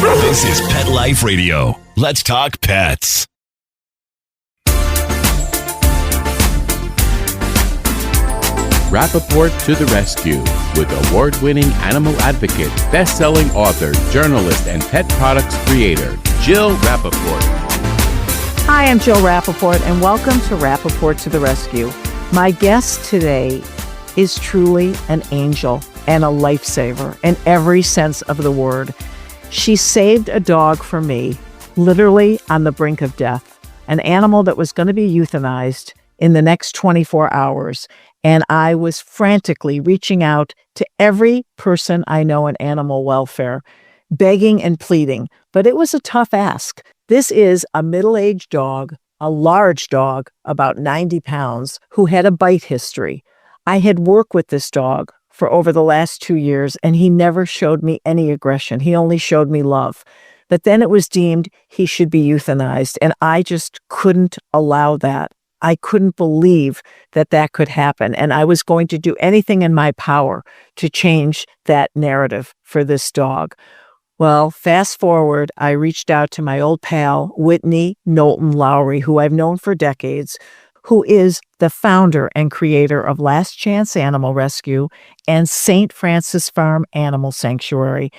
This is Pet Life Radio. Let's talk pets. Rappaport to the rescue with award-winning animal advocate, best-selling author, journalist, and pet products creator, Jill Rappaport. Hi, I'm Jill Rappaport, and welcome to Rappaport to the Rescue. My guest today is truly an angel and a lifesaver in every sense of the word. She saved a dog for me, literally on the brink of death, an animal that was going to be euthanized in the next 24 hours. And I was frantically reaching out to every person I know in animal welfare, begging and pleading. But it was a tough ask. This is a middle-aged dog, a large dog, about 90 pounds, who had a bite history. I had worked with this dog for over the last 2 years, and he never showed me any aggression. He only showed me love. But then it was deemed he should be euthanized, and I just couldn't allow that. I couldn't believe that that could happen, and I was going to do anything in my power to change that narrative for this dog. Well, fast forward, I reached out to my old pal, Whitney Knowlton Lowery, who I've known for decades, who is the founder and creator of Last Chance Animal Rescue and St. Francis Farm Animal Sanctuary.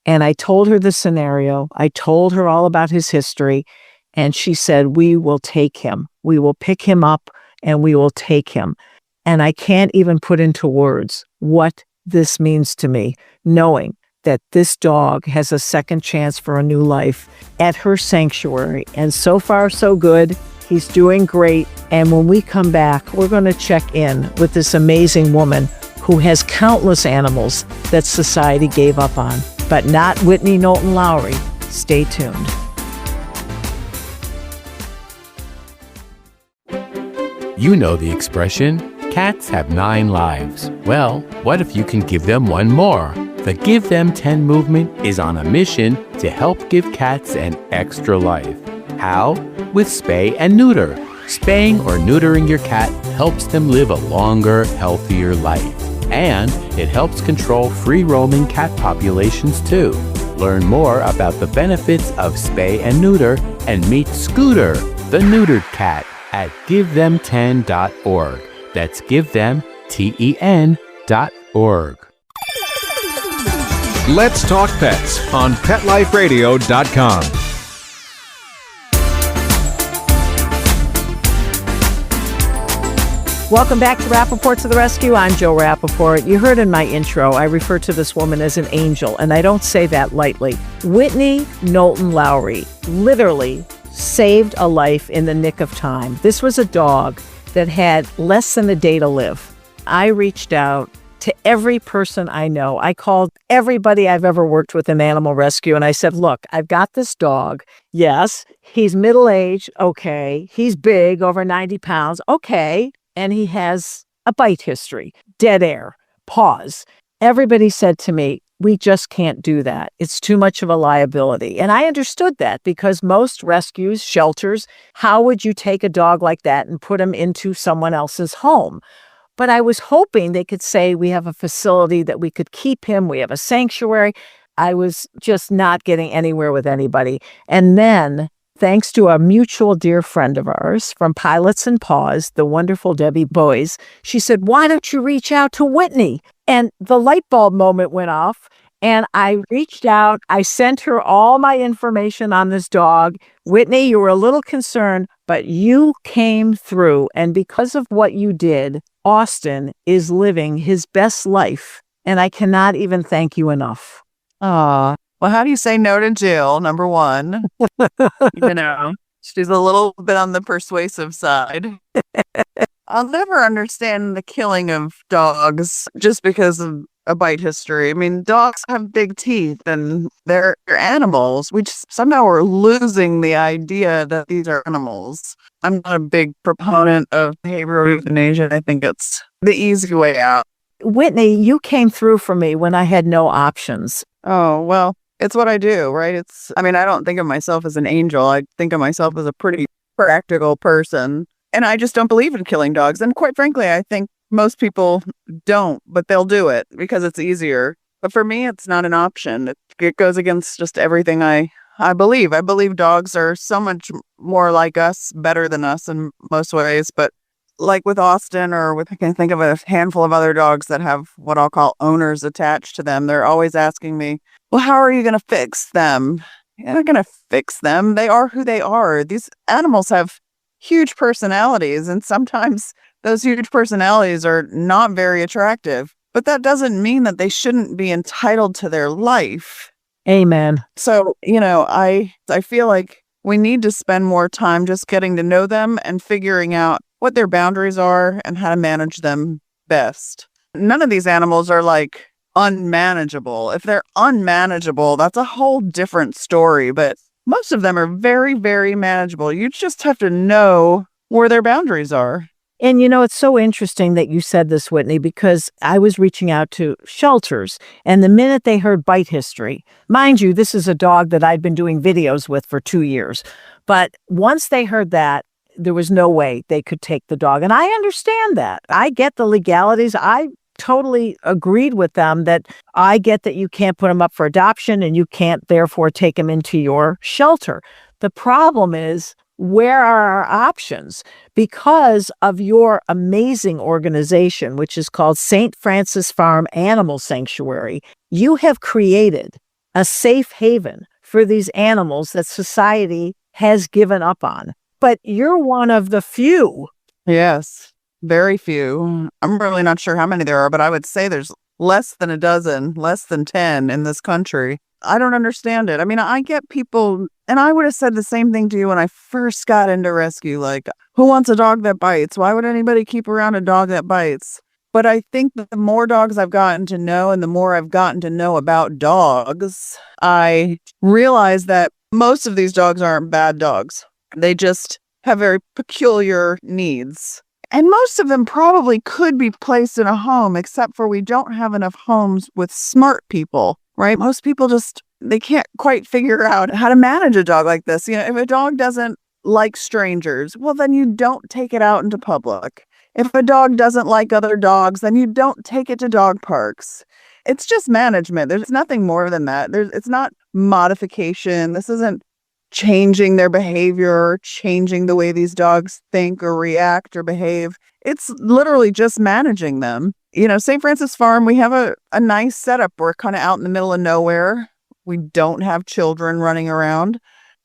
And I told her the scenario. I told her all about his history. And she said, we will take him. We will pick him up and we will take him. And I can't even put into words what this means to me, knowing that this dog has a second chance for a new life at her sanctuary. And so far, so good. He's doing great. And when we come back, we're going to check in with this amazing woman who has countless animals that society gave up on, but not Whitney Knowlton Lowery. Stay tuned. You know the expression, cats have 9 lives. Well, what if you can give them one more? The Give Them 10 movement is on a mission to help give cats an extra life. How? With spay and neuter. Spaying or neutering your cat helps them live a longer, healthier life. And it helps control free-roaming cat populations too. Learn more about the benefits of spay and neuter and meet Scooter, the neutered cat, at GiveThem10.org. That's GiveThem10.org. Let's Talk Pets on PetLifeRadio.com. Welcome back to Rappaport to the Rescue. I'm Jill Rappaport. You heard in my intro, I refer to this woman as an angel, and I don't say that lightly. Whitney Knowlton Lowery literally saved a life in the nick of time. This was a dog that had less than a day to live. I reached out to every person I know. I called everybody I've ever worked with in animal rescue, and I said, look, I've got this dog. Yes, he's middle-aged. Okay. He's big, over 90 pounds. Okay. And he has a bite history, dead air, paws. Everybody said to me, we just can't do that. It's too much of a liability. And I understood that because most rescues, shelters, how would you take a dog like that and put him into someone else's home? But I was hoping they could say, we have a facility that we could keep him. We have a sanctuary. I was just not getting anywhere with anybody. And then, thanks to a mutual dear friend of ours from Pilots and Paws, the wonderful Debbie Boyes, she said, why don't you reach out to Whitney? And the light bulb moment went off, and I reached out. I sent her all my information on this dog. Whitney, you were a little concerned, but you came through. And because of what you did, Austin is living his best life. And I cannot even thank you enough. Aw. Well, how do you say no to Jill, number one? She's a little bit on the persuasive side. I'll never understand the killing of dogs just because of a bite history. I mean, dogs have big teeth and they're animals. We just somehow are losing the idea that these are animals. I'm not a big proponent of behavioral euthanasia. I think it's the easy way out. Whitney, you came through for me when I had no options. Oh, well, it's what I do, right? I don't think of myself as an angel. I think of myself as a pretty practical person. And I just don't believe in killing dogs. And quite frankly, I think most people don't, but they'll do it because it's easier. But for me, it's not an option. it goes against just everything I believe. I believe dogs are so much more like us, better than us in most ways. But like with Austin, I can think of a handful of other dogs that have what I'll call owners attached to them. They're always asking me, well, how are you going to fix them? You're not going to fix them. They are who they are. These animals have huge personalities, and sometimes those huge personalities are not very attractive. But that doesn't mean that they shouldn't be entitled to their life. Amen. So, I feel like we need to spend more time just getting to know them and figuring out what their boundaries are and how to manage them best. None of these animals are like unmanageable. If they're unmanageable, that's a whole different story. But most of them are very, very manageable. You just have to know where their boundaries are. And it's so interesting that you said this, Whitney, because I was reaching out to shelters, and the minute they heard bite history, mind you, this is a dog that I'd been doing videos with for 2 years. But once they heard that, there was no way they could take the dog. And I understand that. I get the legalities. I totally agreed with them that I get that you can't put them up for adoption and you can't therefore take them into your shelter. The problem is, where are our options? Because of your amazing organization, which is called St. Francis Farm Animal Sanctuary, you have created a safe haven for these animals that society has given up on. But you're one of the few. Yes, very few. I'm really not sure how many there are, but I would say there's less than a dozen, less than 10 in this country. I don't understand it. I mean, I get people, and I would have said the same thing to you when I first got into rescue, like, who wants a dog that bites? Why would anybody keep around a dog that bites? But I think that the more dogs I've gotten to know and the more I've gotten to know about dogs, I realize that most of these dogs aren't bad dogs. They just have very peculiar needs. And most of them probably could be placed in a home, except for we don't have enough homes with smart people. Right? Most people they can't quite figure out how to manage a dog like this. If a dog doesn't like strangers, well, then you don't take it out into public. If a dog doesn't like other dogs, then you don't take it to dog parks. It's just management. There's nothing more than that. It's not modification. This isn't changing their behavior, changing the way these dogs think or react or behave. It's literally just managing them. St. Francis Farm, we have a nice setup. We're kind of out in the middle of nowhere. We don't have children running around.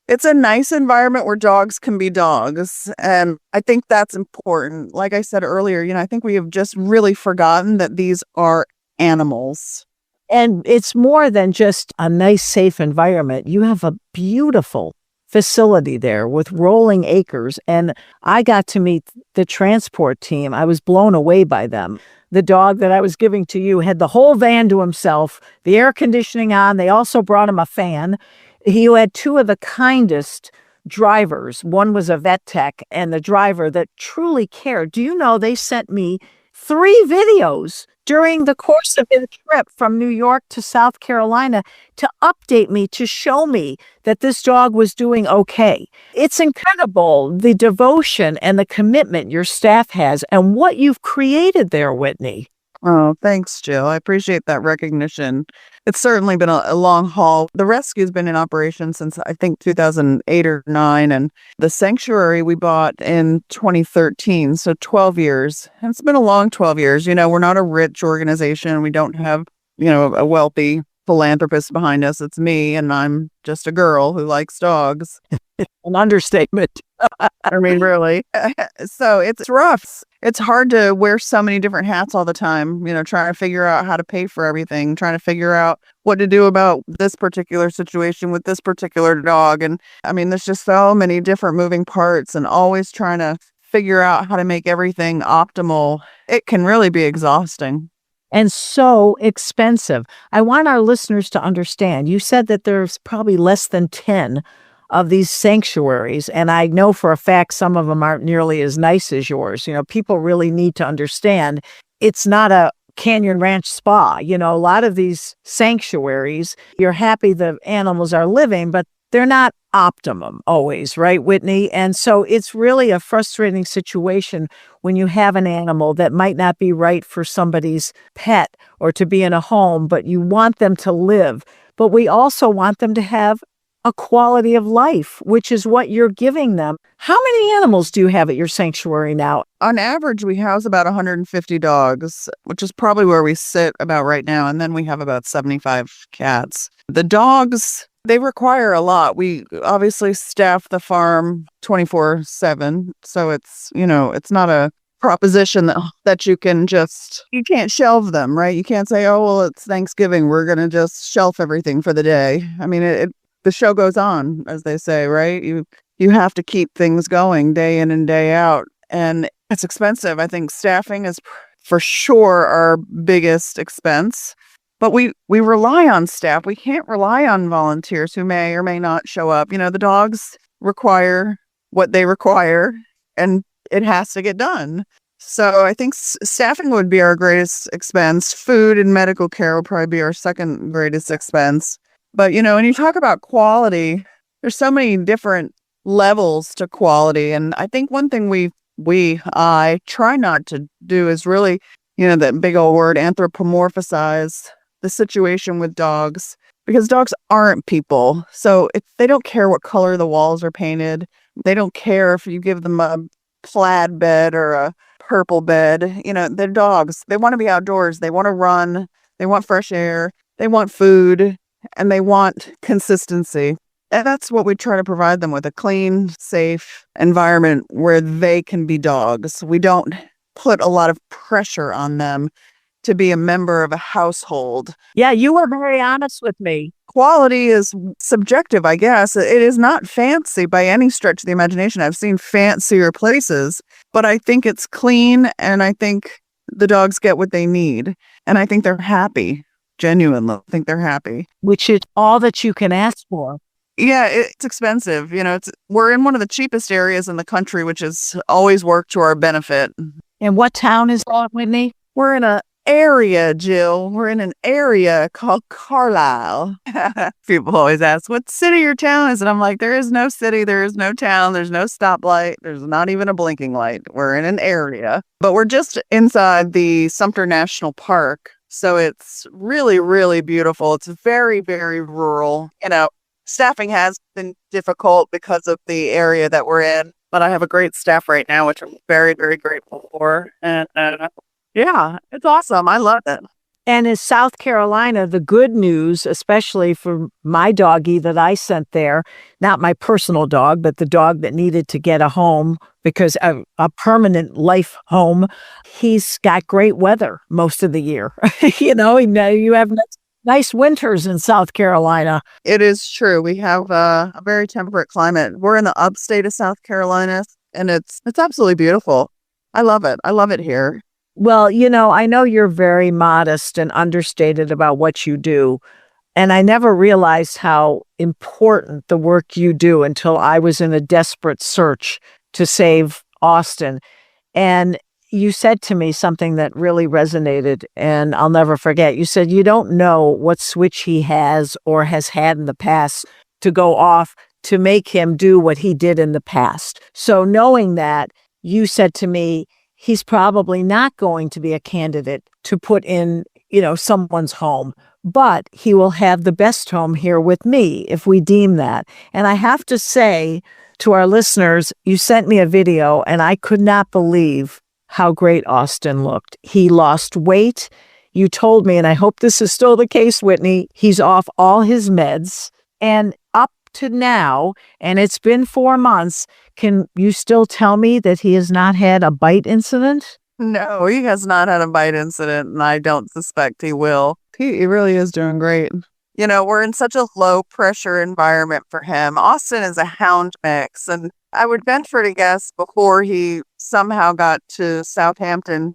It's a nice environment where dogs can be dogs. And I think that's important. Like I said earlier, I think we have just really forgotten that these are animals. And it's more than just a nice, safe environment. You have a beautiful facility there with rolling acres. And I got to meet the transport team. I was blown away by them. The dog that I was giving to you had the whole van to himself, the air conditioning on. They also brought him a fan. He had two of the kindest drivers. One was a vet tech and the driver that truly cared. Do you know they sent me 3 videos during the course of his trip from New York to South Carolina to update me, to show me that this dog was doing okay. It's incredible, the devotion and the commitment your staff has and what you've created there, Whitney. Oh, thanks, Jill. I appreciate that recognition. It's certainly been a long haul. The rescue's been in operation since, I think, 2008 or 9, and the sanctuary we bought in 2013, so 12 years. And it's been a long 12 years. We're not a rich organization. We don't have, a wealthy philanthropist behind us. It's me, and I'm just a girl who likes dogs. An understatement. I mean, really. So it's rough. It's hard to wear so many different hats all the time, trying to figure out how to pay for everything, trying to figure out what to do about this particular situation with this particular dog. And I mean, there's just so many different moving parts and always trying to figure out how to make everything optimal. It can really be exhausting. And so expensive. I want our listeners to understand. You said that there's probably less than 10 of these sanctuaries. And I know for a fact some of them aren't nearly as nice as yours. People really need to understand it's not a Canyon Ranch spa. A lot of these sanctuaries, you're happy the animals are living, but they're not optimum always, right, Whitney? And so it's really a frustrating situation when you have an animal that might not be right for somebody's pet or to be in a home, but you want them to live. But we also want them to have a quality of life, which is what you're giving them. How many animals do you have at your sanctuary now? On average, we house about 150 dogs, which is probably where we sit about right now. And then we have about 75 cats. The dogs, they require a lot. We obviously staff the farm 24/7. So it's, it's not a proposition that you can't shelve them, right? You can't say, oh, well, it's Thanksgiving, we're going to just shelf everything for the day. I mean, the show goes on, as they say, right? You have to keep things going day in and day out. And it's expensive. I think staffing is for sure our biggest expense. But we rely on staff. We can't rely on volunteers who may or may not show up. The dogs require what they require, and it has to get done. So I think staffing would be our greatest expense. Food and medical care would probably be our second greatest expense. But, when you talk about quality, there's so many different levels to quality. And I think one thing I try not to do is really, that big old word, anthropomorphize the situation with dogs, because dogs aren't people. So they don't care what color the walls are painted. They don't care if you give them a plaid bed or a purple bed. They're dogs. They want to be outdoors. They want to run. They want fresh air. They want food. And they want consistency. And that's what we try to provide them with, a clean, safe environment where they can be dogs. We don't put a lot of pressure on them to be a member of a household. Yeah, you were very honest with me. Quality is subjective, I guess. It is not fancy by any stretch of the imagination. I've seen fancier places, but I think it's clean, and I think the dogs get what they need, and I think they're happy. Genuinely think they're happy, which is all that you can ask for. Yeah, it's expensive. We're in one of the cheapest areas in the country, which has always worked to our benefit. And what town is that, Whitney? We're in an area, Jill. We're in an area called Carlisle. People always ask, what city or town is it? I'm like, there is no city, there is no town, there's no stoplight, there's not even a blinking light. We're in an area, but we're just inside the Sumter National Park. So it's really, really beautiful. It's very, very rural. Staffing has been difficult because of the area that we're in, but I have a great staff right now, which I'm very, very grateful for. And yeah, it's awesome. I love it. And in South Carolina, the good news, especially for my doggie that I sent there, not my personal dog, but the dog that needed to get a home because a permanent life home, he's got great weather most of the year. You have nice winters in South Carolina. It is true. We have a very temperate climate. We're in the upstate of South Carolina, and it's absolutely beautiful. I love it. I love it here. Well, I know you're very modest and understated about what you do, and I never realized how important the work you do until I was in a desperate search to save Austin. And you said to me something that really resonated, and I'll never forget. You said you don't know what switch he has or has had in the past to go off to make him do what he did in the past. So knowing that, you said to me, he's probably not going to be a candidate to put in, someone's home, but he will have the best home here with me if we deem that. And I have to say to our listeners, you sent me a video and I could not believe how great Austin looked. He lost weight. You told me, and I hope this is still the case, Whitney, he's off all his meds. And up to now, and it's been 4 months, can you still tell me that he has not had a bite incident? No, he has not had a bite incident, and I don't suspect he will. He really is doing great. We're in such a low pressure environment for him. Austin is a hound mix, and I would venture to guess before he somehow got to Southampton,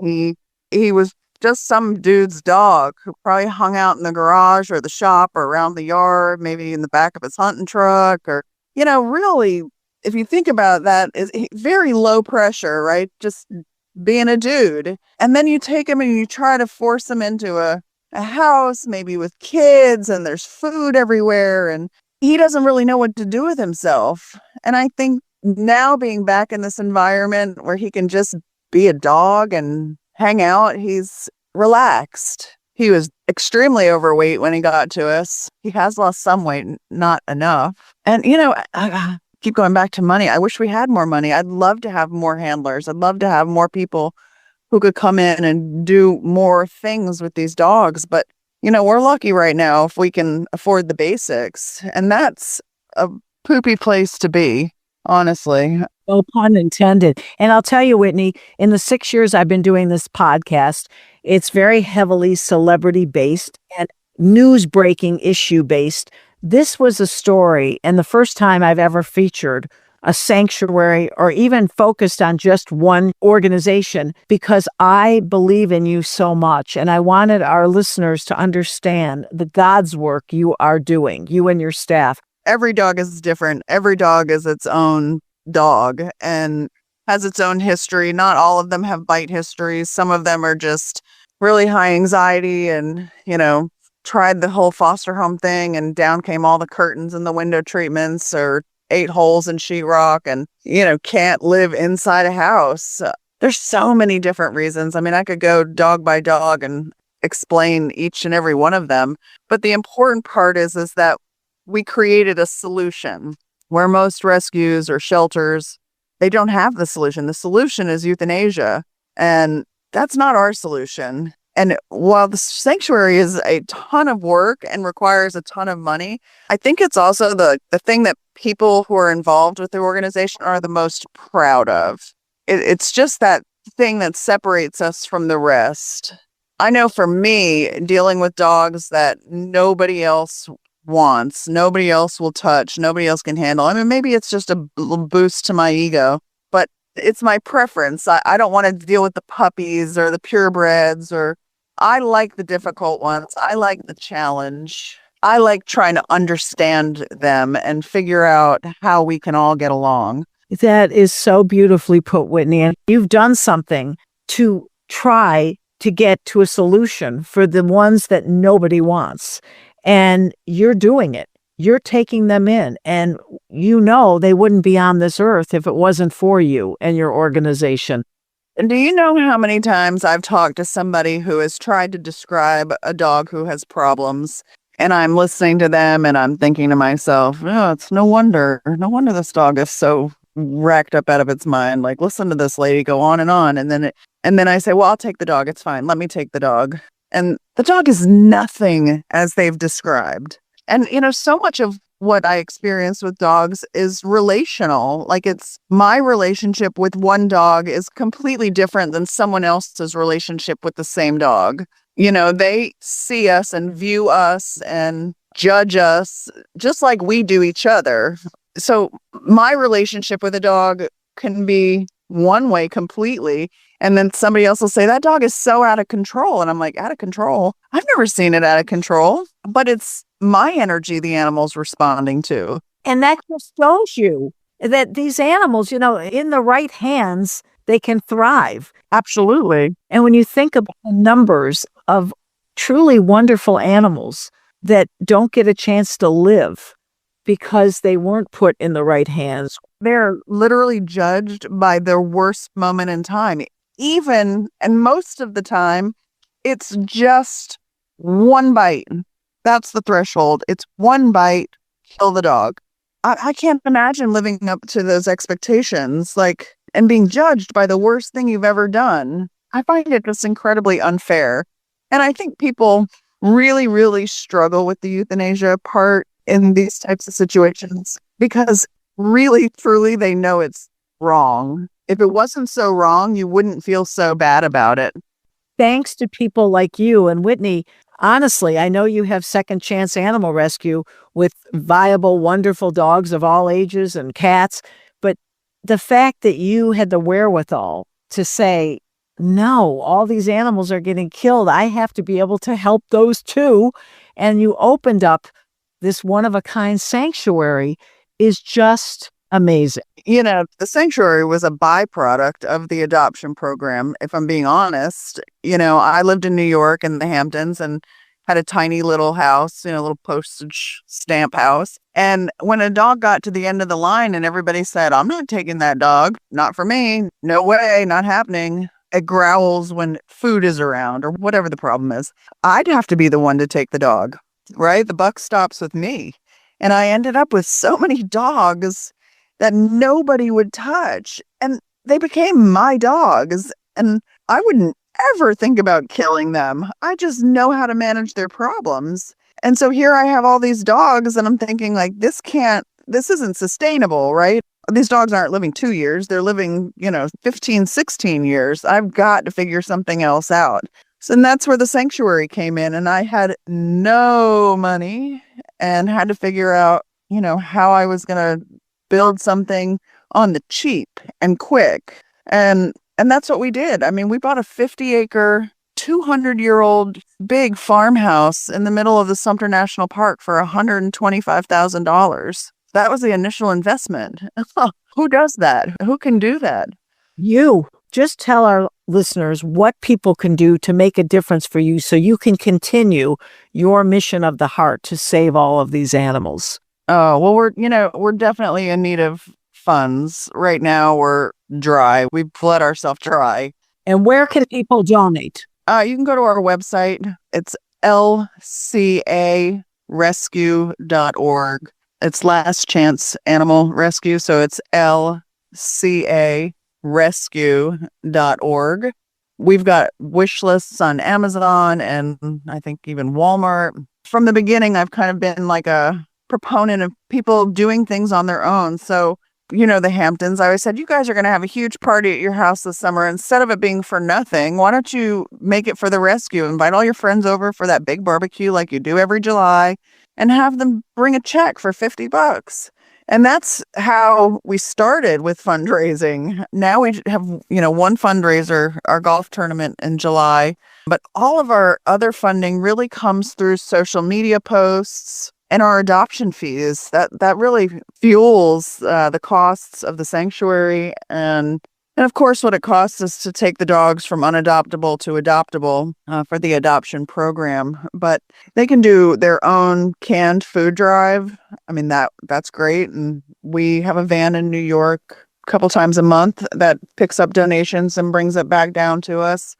he was just some dude's dog who probably hung out in the garage or the shop or around the yard, maybe in the back of his hunting truck, or, really, if you think about that, is very low pressure, right? Just being a dude. And then you take him and you try to force him into a house, maybe with kids, and there's food everywhere, and he doesn't really know what to do with himself. And I think now being back in this environment where he can just be a dog and hang out, he's relaxed. He was extremely overweight when he got to us. He has lost some weight, not enough. And, I keep going back to money. I wish we had more money. I'd love to have more handlers. I'd love to have more people who could come in and do more things with these dogs. But, we're lucky right now if we can afford the basics. And that's a poopy place to be, honestly. No pun intended. And I'll tell you, Whitney, in the 6 years I've been doing this podcast, it's very heavily celebrity based and news breaking issue based. This was a story, and the first time I've ever featured a sanctuary or even focused on just one organization, because I believe in you so much. And I wanted our listeners to understand the God's work you are doing, you and your staff. Every dog is different. Every dog is its own dog and has its own history. Not all of them have bite histories. Some of them are just really high anxiety and, tried the whole foster home thing and down came all the curtains and the window treatments, or 8 holes in sheetrock and, can't live inside a house. There's so many different reasons. I mean, I could go dog by dog and explain each and every one of them. But the important part is that we created a solution where most rescues or shelters, they don't have the solution. The solution is euthanasia. And that's not our solution. And while the sanctuary is a ton of work and requires a ton of money, I think it's also the thing that people who are involved with the organization are the most proud of. It's just that thing that separates us from the rest. I know for me, dealing with dogs that nobody else wants, nobody else will touch, nobody else can handle. I mean, maybe it's just a little boost to my ego, but it's my preference. I don't want to deal with the puppies or the purebreds, or I like the difficult ones. I like the challenge. I like trying to understand them and figure out how we can all get along. That is so beautifully put, Whitney. And you've done something to try to get to a solution for the ones that nobody wants. And you're doing it. You're taking them in. And they wouldn't be on this earth if it wasn't for you and your organization. And do you know how many times I've talked to somebody who has tried to describe a dog who has problems, and I'm listening to them and I'm thinking to myself, oh, it's no wonder this dog is so racked up out of its mind. Like, listen to this lady go on. And then I say, well, I'll take the dog. It's fine. Let me take the dog. And the dog is nothing as they've described. And, so much of what I experience with dogs is relational. Like, it's my relationship with one dog is completely different than someone else's relationship with the same dog. They see us and view us and judge us just like we do each other. So my relationship with a dog can be one way completely. And then somebody else will say, that dog is so out of control. And I'm like, out of control? I've never seen it out of control, but it's my energy the animal's responding to. And that just shows you that these animals, in the right hands, they can thrive. Absolutely. And when you think about the numbers of truly wonderful animals that don't get a chance to live because they weren't put in the right hands. They're literally judged by their worst moment in time. And most of the time, it's just one bite. That's the threshold. It's one bite, kill the dog. I can't imagine living up to those expectations, and being judged by the worst thing you've ever done. I find it just incredibly unfair. And I think people really, really struggle with the euthanasia part in these types of situations because really, truly, they know it's wrong. If it wasn't so wrong, you wouldn't feel so bad about it. Thanks to people like you and Whitney, honestly, I know you have Second Chance Animal Rescue with viable, wonderful dogs of all ages and cats, but the fact that you had the wherewithal to say, no, all these animals are getting killed. I have to be able to help those too. And you opened up this one-of-a-kind sanctuary is just amazing. The sanctuary was a byproduct of the adoption program. If I'm being honest, I lived in New York in the Hamptons, and had a tiny little house, a little postage stamp house. And when a dog got to the end of the line and everybody said, I'm not taking that dog, not for me, no way, not happening. It growls when food is around or whatever the problem is. I'd have to be the one to take the dog, right? The buck stops with me. And I ended up with so many dogs that nobody would touch. And they became my dogs. And I wouldn't ever think about killing them. I just know how to manage their problems. And so here I have all these dogs and I'm thinking like, this isn't sustainable, right? These dogs aren't living 2 years. They're living, 15, 16 years. I've got to figure something else out. So and that's where the sanctuary came in. And I had no money and had to figure out, how I was going to build something on the cheap and quick. And that's what we did. I mean, we bought a 50-acre, 200-year-old big farmhouse in the middle of the Sumter National Park for $125,000. That was the initial investment. Who does that? Who can do that? You. Just tell our listeners what people can do to make a difference for you so you can continue your mission of the heart to save all of these animals. Oh, well, we're definitely in need of funds. Right now, we're dry. We've bled ourselves dry. And where can people donate? You can go to our website. It's lcarescue.org. It's Last Chance Animal Rescue. So it's lcarescue.org. We've got wish lists on Amazon and I think even Walmart. From the beginning, I've kind of been like a proponent of people doing things on their own. So, the Hamptons, I always said, you guys are going to have a huge party at your house this summer. Instead of it being for nothing, why don't you make it for the rescue? Invite all your friends over for that big barbecue like you do every July and have them bring a check for $50. And that's how we started with fundraising. Now we have, one fundraiser, our golf tournament in July, but all of our other funding really comes through social media posts and our adoption fees. That really fuels the costs of the sanctuary and of course what it costs us to take the dogs from unadoptable to adoptable for the adoption program. But they can do their own canned food drive. I mean, that's great. And we have a van in New York a couple times a month that picks up donations and brings it back down to us.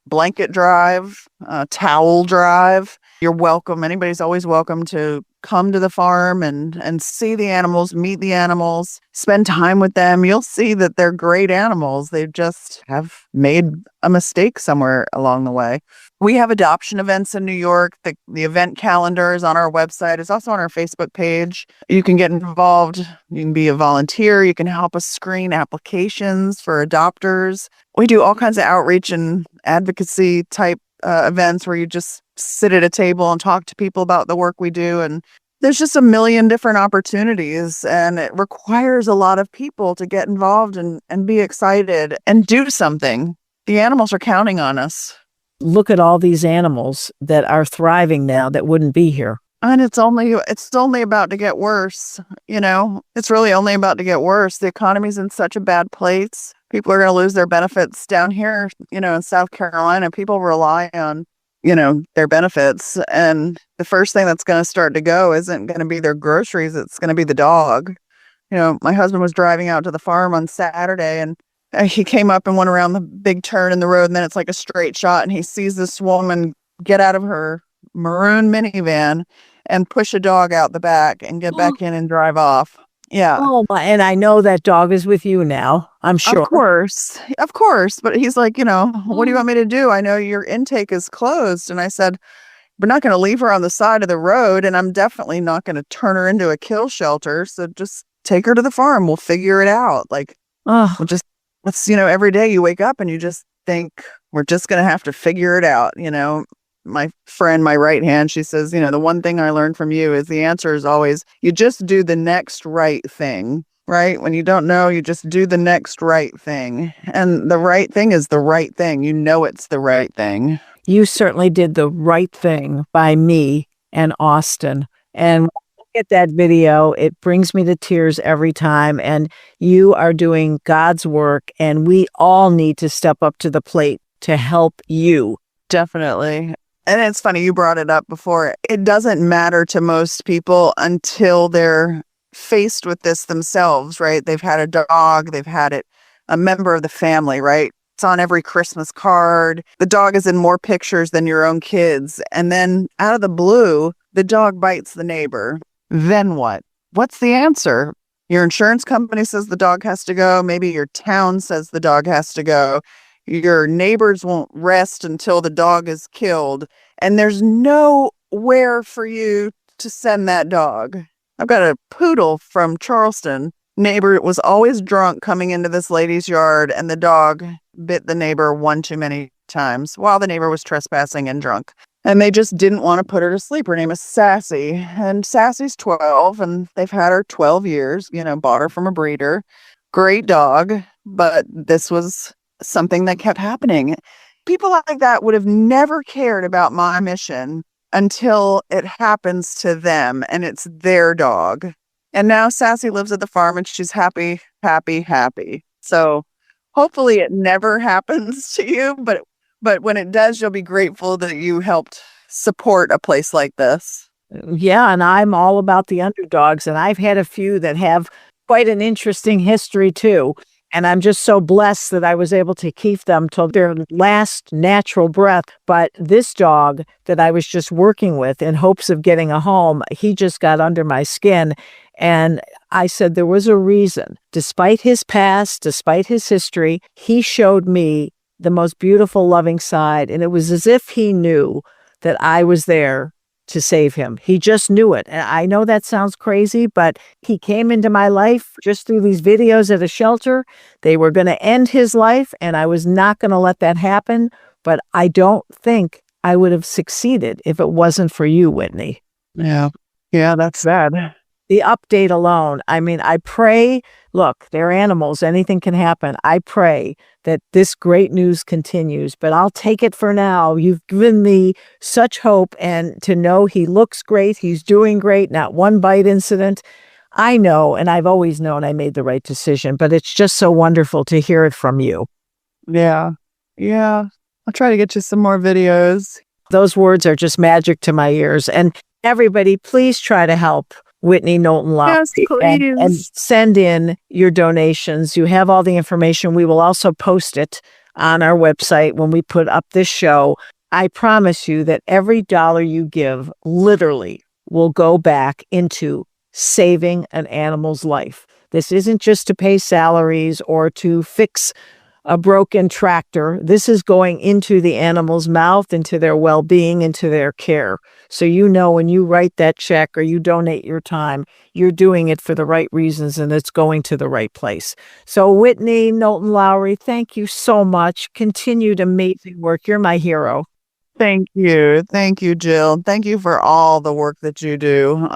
Blanket drive, towel drive. You're welcome. Anybody's always welcome to come to the farm and see the animals, meet the animals, spend time with them. You'll see that they're great animals. They just have made a mistake somewhere along the way. We have adoption events in New York. The event calendar is on our website. It's also on our Facebook page. You can get involved. You can be a volunteer. You can help us screen applications for adopters. We do all kinds of outreach and advocacy type events where you just sit at a table and talk to people about the work we do. And there's just a million different opportunities and it requires a lot of people to get involved and be excited and do something. The animals are counting on us. Look at all these animals that are thriving now that wouldn't be here. And it's only about to get worse. It's really only about to get worse. The economy's in such a bad place. People are going to lose their benefits down here, in South Carolina. People rely on, their benefits. And the first thing that's going to start to go isn't going to be their groceries. It's going to be the dog. My husband was driving out to the farm on Saturday and he came up and went around the big turn in the road. And then it's like a straight shot. And he sees this woman get out of her maroon minivan and push a dog out the back and get back in and drive off. Yeah. Oh, and I know that dog is with you now, I'm sure. Of course. But he's like, what do you want me to do? I know your intake is closed. And I said, we're not going to leave her on the side of the road. And I'm definitely not going to turn her into a kill shelter. So just take her to the farm. We'll figure it out. Every day you wake up and you just think we're just going to have to figure it out. My friend, my right hand, she says, the one thing I learned from you is the answer is always, you just do the next right thing, right? When you don't know, you just do the next right thing. And the right thing is the right thing. It's the right thing. You certainly did the right thing by me and Austin. And when I look at that video, it brings me to tears every time. And you are doing God's work. And we all need to step up to the plate to help you. Definitely. And it's funny, you brought it up before. It doesn't matter to most people until they're faced with this themselves, right? They've had a dog, they've had it, a member of the family, right? It's on every Christmas card. The dog is in more pictures than your own kids. And then out of the blue, the dog bites the neighbor. Then what? What's the answer? Your insurance company says the dog has to go. Maybe your town says the dog has to go. Your neighbors won't rest until the dog is killed. And there's nowhere for you to send that dog. I've got a poodle from Charleston. Neighbor was always drunk coming into this lady's yard, and the dog bit the neighbor one too many times while the neighbor was trespassing and drunk. And they just didn't want to put her to sleep. Her name is Sassy. And Sassy's 12, and they've had her 12 years, bought her from a breeder. Great dog. But this was something that kept happening. People like that would have never cared about my mission until it happens to them and it's their dog. And now Sassy lives at the farm and she's happy, happy, happy. So hopefully it never happens to you, but when it does, you'll be grateful that you helped support a place like this. Yeah, and I'm all about the underdogs, and I've had a few that have quite an interesting history too. And I'm just so blessed that I was able to keep them till their last natural breath. But this dog that I was just working with in hopes of getting a home, he just got under my skin. And I said there was a reason. Despite his past, despite his history, he showed me the most beautiful, loving side. And it was as if he knew that I was there to save him. He just knew it. And I know that sounds crazy, but he came into my life just through these videos at a shelter. They were going to end his life, and I was not going to let that happen. But I don't think I would have succeeded if it wasn't for you, Whitney. Yeah, that's sad. The update alone, I pray, look, they're animals, anything can happen. I pray that this great news continues, but I'll take it for now. You've given me such hope, and to know he looks great, he's doing great, not one bite incident. I know, and I've always known I made the right decision, but it's just so wonderful to hear it from you. Yeah. I'll try to get you some more videos. Those words are just magic to my ears. And everybody, please try to help Whitney Knowlton Lowery. Yes, please. And send in your donations. You have all the information. We will also post it on our website when we put up this show. I promise you that every dollar you give literally will go back into saving an animal's life. This isn't just to pay salaries or to fix a broken tractor. This is going into the animal's mouth, into their well-being, into their care. So when you write that check or you donate your time, you're doing it for the right reasons and it's going to the right place. So Whitney Knowlton Lowery, thank you so much. Continued amazing work. You're my hero. Thank you. Thank you, Jill. Thank you for all the work that you do.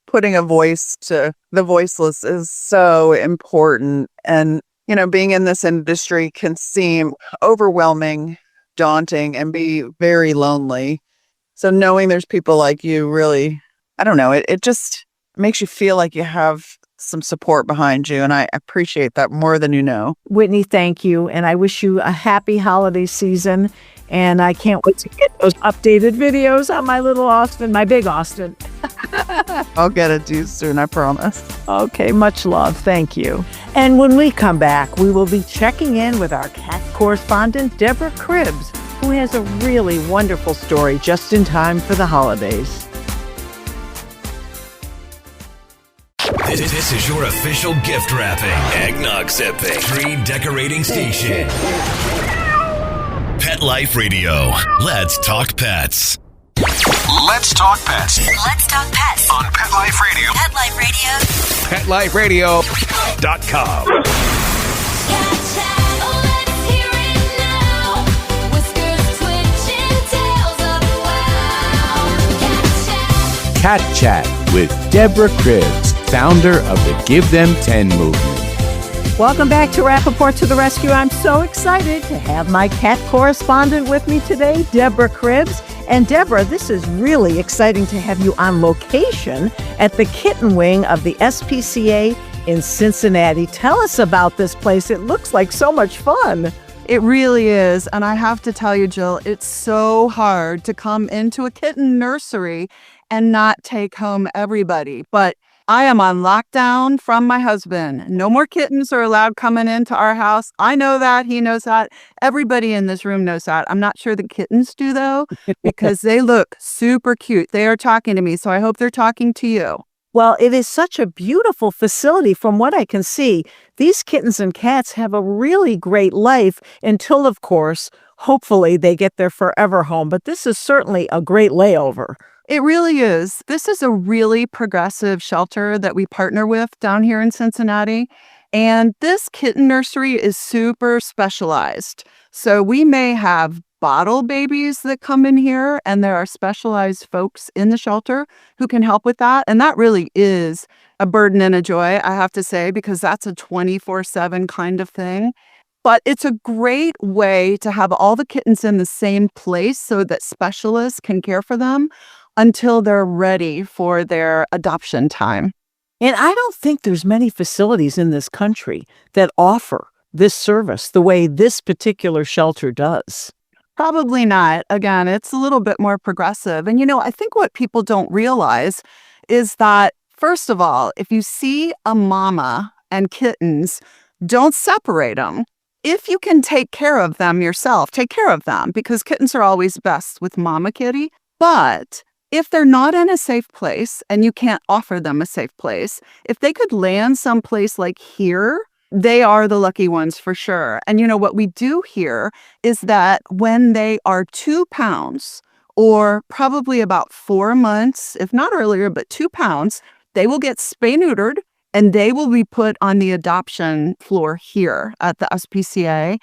Putting a voice to the voiceless is so important. And being in this industry can seem overwhelming, daunting, and be very lonely. So knowing there's people like you really, I don't know, it just makes you feel like you have some support behind you. And I appreciate that more than you know. Whitney, thank you. And I wish you a happy holiday season. And I can't wait to get those updated videos on my little Austin, my big Austin. I'll get it to you soon, I promise. Okay, much love. Thank you. And when we come back, we will be checking in with our cat correspondent, Deborah Cribbs, who has a really wonderful story just in time for the holidays. This is your official gift wrapping, eggnog sipping, tree decorating station. Pet Life Radio. Let's talk pets. Let's talk pets Let's talk pets on Pet Life Radio. Pet Life Radio. PetLifeRadio.com. Cat Chat with Deborah Cribbs, founder of the Give Them 10 movement. Welcome back to Rappaport to the Rescue. I'm so excited to have my cat correspondent with me today, Deborah Cribbs. And Deborah, this is really exciting to have you on location at the kitten wing of the SPCA in Cincinnati. Tell us about this place. It looks like so much fun. It really is. And I have to tell you, Jill, it's so hard to come into a kitten nursery and not take home everybody. But I am on lockdown from my husband. No more kittens are allowed coming into our house. I know that. He knows that. Everybody in this room knows that. I'm not sure the kittens do, though, because they look super cute. They are talking to me, so I hope they're talking to you. Well, it is such a beautiful facility. From what I can see, these kittens and cats have a really great life until, of course, hopefully they get their forever home. But this is certainly a great layover. It really is. This is a really progressive shelter that we partner with down here in Cincinnati. And this kitten nursery is super specialized. So we may have bottle babies that come in here, and there are specialized folks in the shelter who can help with that. And that really is a burden and a joy, I have to say, because that's a 24/7 kind of thing. But it's a great way to have all the kittens in the same place so that specialists can care for them until they're ready for their adoption time. And I don't think there's many facilities in this country that offer this service the way this particular shelter does. Probably not. Again, it's a little bit more progressive. And, I think what people don't realize is that, first of all, if you see a mama and kittens, don't separate them. If you can take care of them yourself, take care of them, because kittens are always best with mama kitty. But if they're not in a safe place and you can't offer them a safe place, if they could land someplace like here, they are the lucky ones for sure. And what we do here is that when they are 2 pounds, or probably about 4 months, if not earlier, but 2 pounds, they will get spay-neutered and they will be put on the adoption floor here at the SPCA.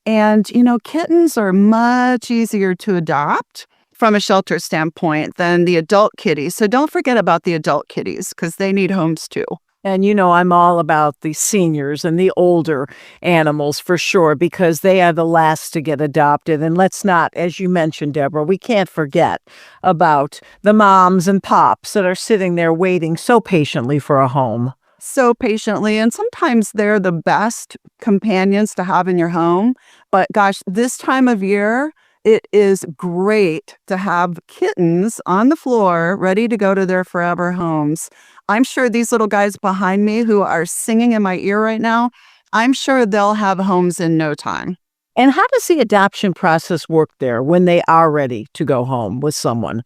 And, kittens are much easier to adopt from a shelter standpoint than the adult kitties. So don't forget about the adult kitties because they need homes too. And I'm all about the seniors and the older animals for sure, because they are the last to get adopted. And let's not, as you mentioned, Deborah, we can't forget about the moms and pops that are sitting there waiting so patiently for a home. So patiently, and sometimes they're the best companions to have in your home. But gosh, this time of year, it is great to have kittens on the floor ready to go to their forever homes. I'm sure these little guys behind me who are singing in my ear right now, I'm sure they'll have homes in no time. And how does the adoption process work there when they are ready to go home with someone?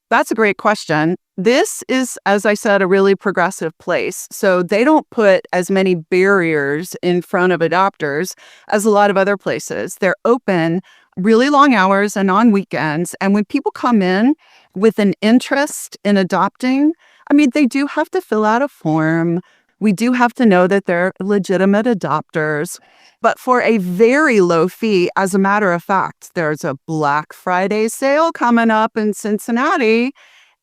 That's a great question. This is, as I said, a really progressive place. So they don't put as many barriers in front of adopters as a lot of other places. They're open really long hours and on weekends. And when people come in with an interest in adopting, they do have to fill out a form. We do have to know that they're legitimate adopters. But for a very low fee, as a matter of fact, there's a Black Friday sale coming up in Cincinnati,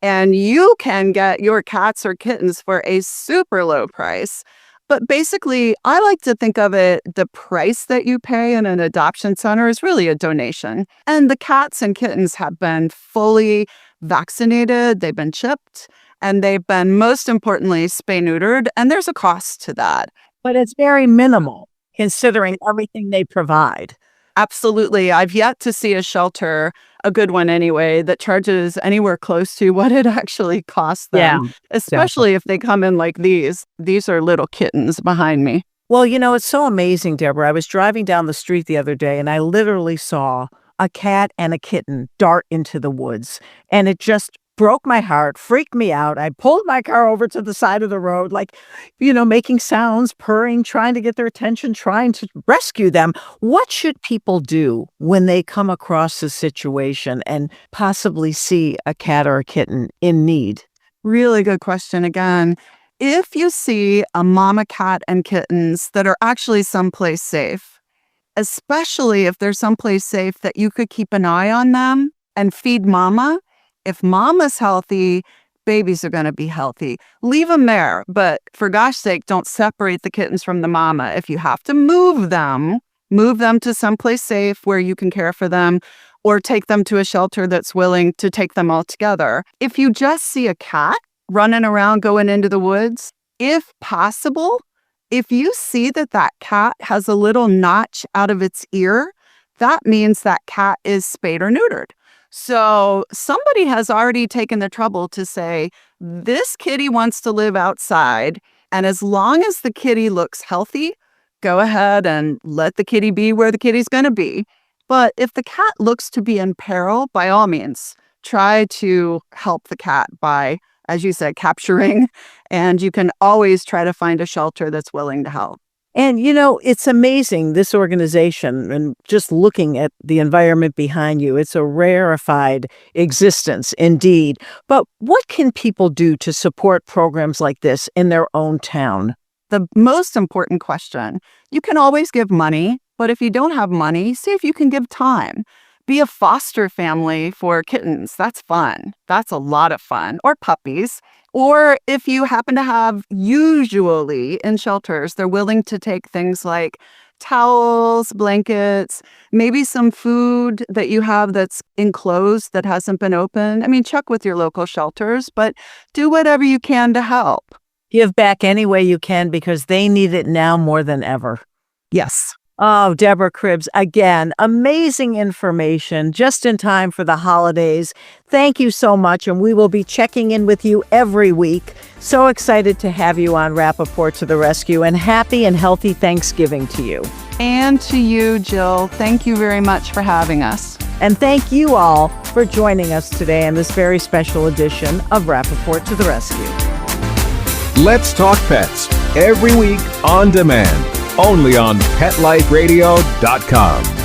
and you can get your cats or kittens for a super low price. But basically, I like to think of it, the price that you pay in an adoption center is really a donation. And the cats and kittens have been fully vaccinated, they've been chipped, and they've been, most importantly, spay-neutered, and there's a cost to that. But it's very minimal considering everything they provide. Absolutely. I've yet to see a shelter, a good one anyway, that charges anywhere close to what it actually costs them, especially if they come in like these. These are little kittens behind me. Well, it's so amazing, Deborah. I was driving down the street the other day and I literally saw a cat and a kitten dart into the woods, and it just broke my heart, freaked me out. I pulled my car over to the side of the road, making sounds, purring, trying to get their attention, trying to rescue them. What should people do when they come across a situation and possibly see a cat or a kitten in need? Really good question again. If you see a mama cat and kittens that are actually someplace safe, especially if they're someplace safe that you could keep an eye on them and feed mama, if mama's healthy, babies are going to be healthy. Leave them there, but for gosh sake, don't separate the kittens from the mama. If you have to move them to someplace safe where you can care for them, or take them to a shelter that's willing to take them all together. If you just see a cat running around going into the woods, if possible, if you see that cat has a little notch out of its ear, that means that cat is spayed or neutered. So somebody has already taken the trouble to say, this kitty wants to live outside. And as long as the kitty looks healthy, go ahead and let the kitty be where the kitty's going to be. But if the cat looks to be in peril, by all means, try to help the cat by, as you said, capturing. And you can always try to find a shelter that's willing to help. And, you know, it's amazing, this organization, and just looking at the environment behind you, it's a rarefied existence indeed. But what can people do to support programs like this in their own town? The most important question, you can always give money, but if you don't have money, see if you can give time. Be a foster family for kittens. That's fun. That's a lot of fun. Or puppies. Or if you happen to have, usually in shelters, they're willing to take things like towels, blankets, maybe some food that you have that's enclosed that hasn't been opened. I mean, check with your local shelters, but do whatever you can to help. Give back any way you can because they need it now more than ever. Yes. Oh, Deborah Cribbs, again, amazing information just in time for the holidays. Thank you so much, and we will be checking in with you every week. So excited to have you on Rappaport to the Rescue, and happy and healthy Thanksgiving to you. And to you, Jill. Thank you very much for having us. And thank you all for joining us today in this very special edition of Rappaport to the Rescue. Let's Talk Pets, every week on demand, only on PetLifeRadio.com.